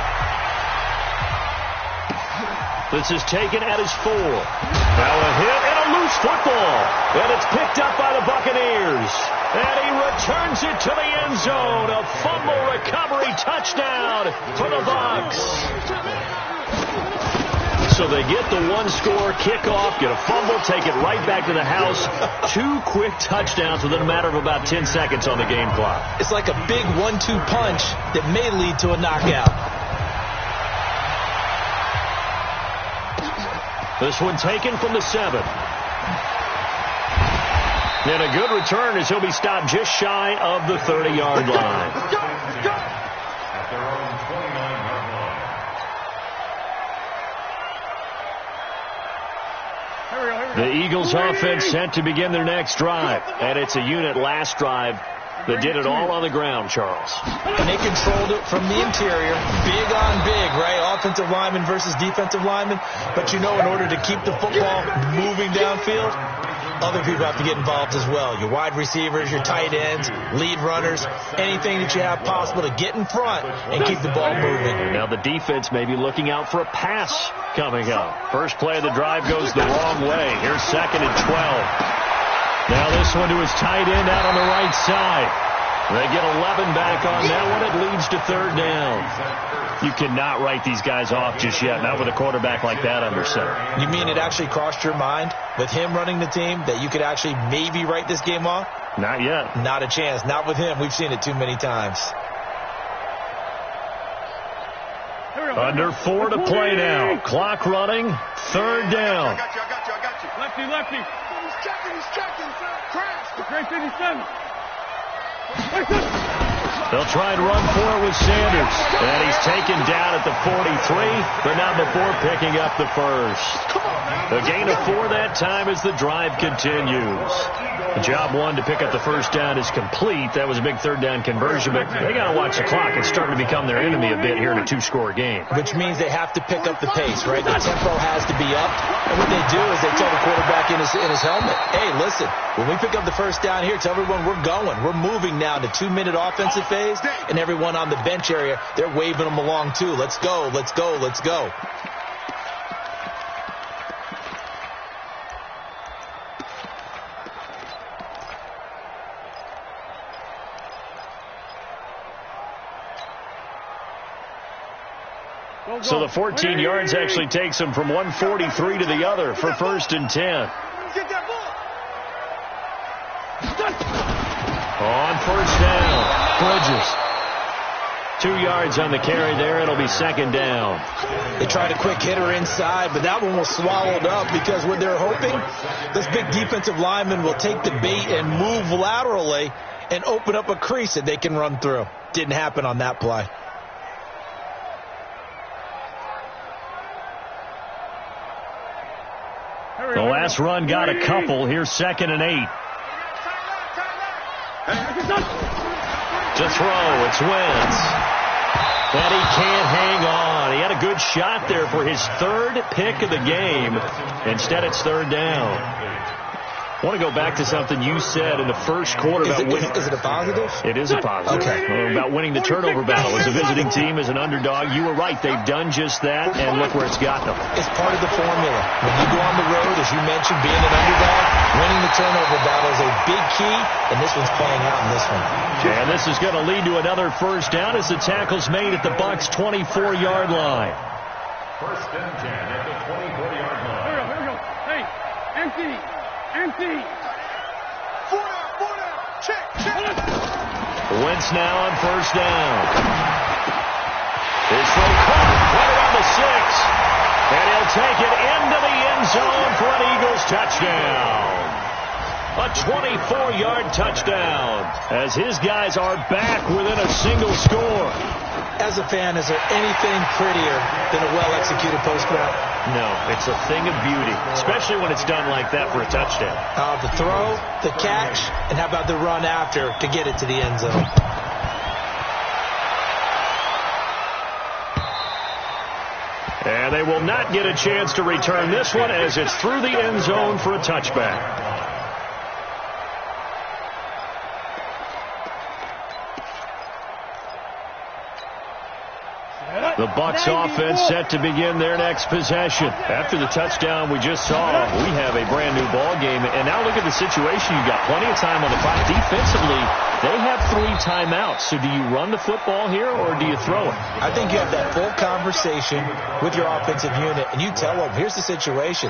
This is taken at his 4. Now a hit and a loose football. And it's picked up by the Buccaneers. And he returns it to the end zone. A fumble recovery touchdown for the Bucs. So they get the 1-score kickoff, get a fumble, take it right back to the house. 2 quick touchdowns within a matter of about 10 seconds on the game clock. It's like a big 1-2 punch that may lead to a knockout. This one taken from the 7. And a good return as he'll be stopped just shy of the 30-yard line. At their own 29-yard line. The Eagles offense set to begin their next drive. And it's a unit last drive that did it all on the ground, Charles. And they controlled it from the interior. Big on big, right? Offensive lineman versus defensive lineman. But you know, in order to keep the football moving downfield, other people have to get involved as well. Your wide receivers, your tight ends, lead runners, anything that you have possible to get in front and keep the ball moving. Now the defense may be looking out for a pass coming up. First play of the drive goes the wrong way. Here's 2nd and 12. Now this one to his tight end out on the right side. They get 11 back on that one. It leads to third down. You cannot write these guys off just yet, not with a quarterback like that under center. You mean it actually crossed your mind with him running the team that you could actually maybe write this game off? Not yet. Not a chance. Not with him. We've seen it too many times. Under 4 to play now. Clock running. Third down. I got you. Lefty. He's checking. Crash. Great 57. They'll try and run for it with Sanders. And he's taken down at the 43, but not before picking up the first. A gain of 4 that time as the drive continues. Job 1 to pick up the first down is complete. That was a big third down conversion, but they got to watch the clock. It's starting to become their enemy a bit here in a 2-score game. Which means they have to pick up the pace, right? The tempo has to be up. And what they do is they tell the quarterback in his helmet, hey, listen, when we pick up the first down here, tell everyone we're going. We're moving now to 2-minute offensive phase, and everyone on the bench area, they're waving them along too. Let's go, let's go, let's go. So the 14 yards actually takes them from 143 to the other for first and 10. Get that ball. On first down, Bridges. 2 yards on the carry there. It'll be second down. They tried a quick hitter inside, but that one was swallowed up because what they're hoping, this big defensive lineman will take the bait and move laterally and open up a crease that they can run through. Didn't happen on that play. The last run got a couple. Here's second and 8. To throw, it's Wentz. And he can't hang on. He had a good shot there for his third pick of the game. Instead, it's third down. I want to go back to something you said in the first quarter about winning. Is it a positive? It is a positive. Okay. About winning the turnover battle. As a visiting team, as an underdog, you were right. They've done just that, and look where it's got them. It's part of the formula. When you go on the road, as you mentioned, being an underdog, winning the turnover battle is a big key, and this one's playing out in this one. And this is going to lead to another first down as the tackle's made at the Bucs' 24-yard line. First and 10 at the 24-yard line. Here we go. Hey, empty. 4 down. Check. Wentz now on first down. His throw caught right around the 6. And he'll take it into the end zone for an Eagles touchdown. A 24-yard touchdown as his guys are back within a single score. As a fan, is there anything prettier than a well-executed post route? No, it's a thing of beauty, especially when it's done like that for a touchdown. The throw, the catch, and how about the run after to get it to the end zone? And they will not get a chance to return this one as it's through the end zone for a touchback. The Bucs offense set to begin their next possession. After the touchdown we just saw, we have a brand new ball game. And now look at the situation. You've got plenty of time on the clock. Defensively, they have 3 timeouts. So do you run the football here or do you throw it? I think you have that full conversation with your offensive unit, and you tell them, here's the situation.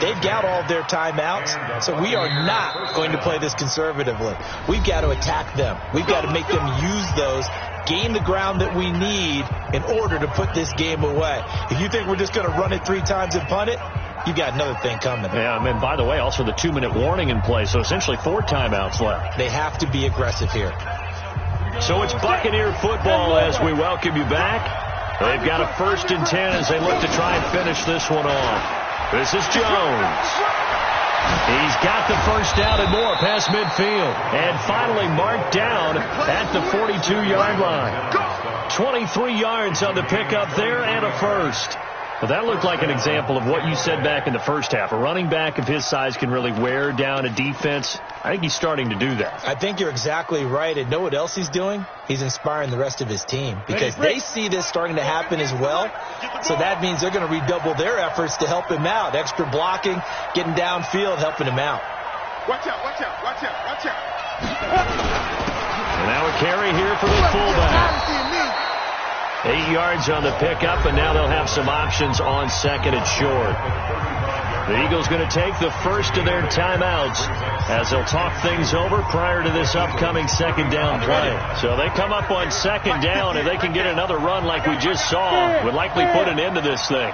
They've got all of their timeouts, so we are not going to play this conservatively. We've got to attack them. We've got to make them use those, gain the ground that we need in order to put this game away. If you think we're just going to run it 3 times and punt it, you got another thing coming. Yeah, and by the way, also the 2-minute warning in play, so essentially 4 timeouts left. They have to be aggressive here. So it's Buccaneer football as we welcome you back. They've got a first and 10 as they look to try and finish this one off. This is Jones. He's got the first down and more past midfield. And finally marked down at the 42-yard line. 23 yards on the pickup there and a first. Well, that looked like an example of what you said back in the first half. A running back of his size can really wear down a defense. I think he's starting to do that. I think you're exactly right. And know what else he's doing? He's inspiring the rest of his team because they see this starting to happen as well. So that means they're going to redouble their efforts to help him out. Extra blocking, getting downfield, helping him out. Watch out, watch out, watch out, watch out. And now a carry here for the fullback. 8 yards on the pickup, and now they'll have some options on second and short. The Eagles going to take the first of their timeouts as they'll talk things over prior to this upcoming second down play. So they come up on second down, and they can get another run like we just saw. Would likely put an end to this thing.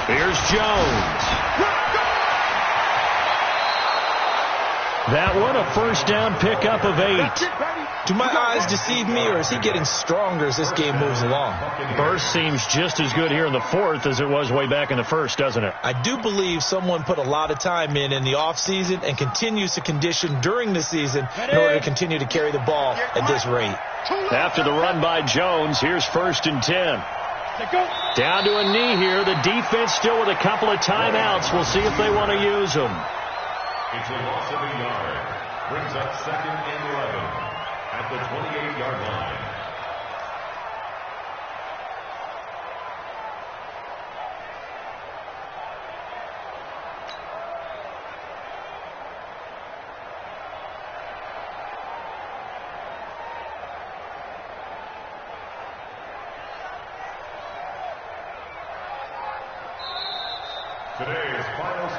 Here's Jones. That one, a first down pickup of 8. Do my eyes deceive me, or is he getting stronger as this game moves along? Burst seems just as good here in the fourth as it was way back in the first, doesn't it? I do believe someone put a lot of time in the offseason and continues to condition during the season in order to continue to carry the ball at this rate. After the run by Jones, here's 1st and 10. Down to a knee here. The defense still with a couple of timeouts. We'll see if they want to use them. It's a loss of a yard. Brings up 2nd and 11 at the 28-yard line.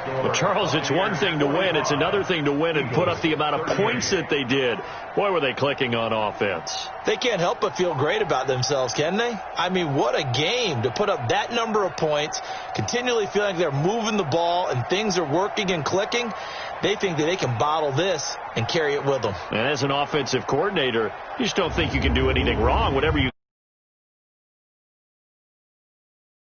Well, Charles, it's one thing to win. It's another thing to win and put up the amount of points that they did. Boy, were they clicking on offense. They can't help but feel great about themselves, can they? I mean, what a game to put up that number of points, continually feeling like they're moving the ball and things are working and clicking. They think that they can bottle this and carry it with them. And as an offensive coordinator, you just don't think you can do anything wrong. Whatever you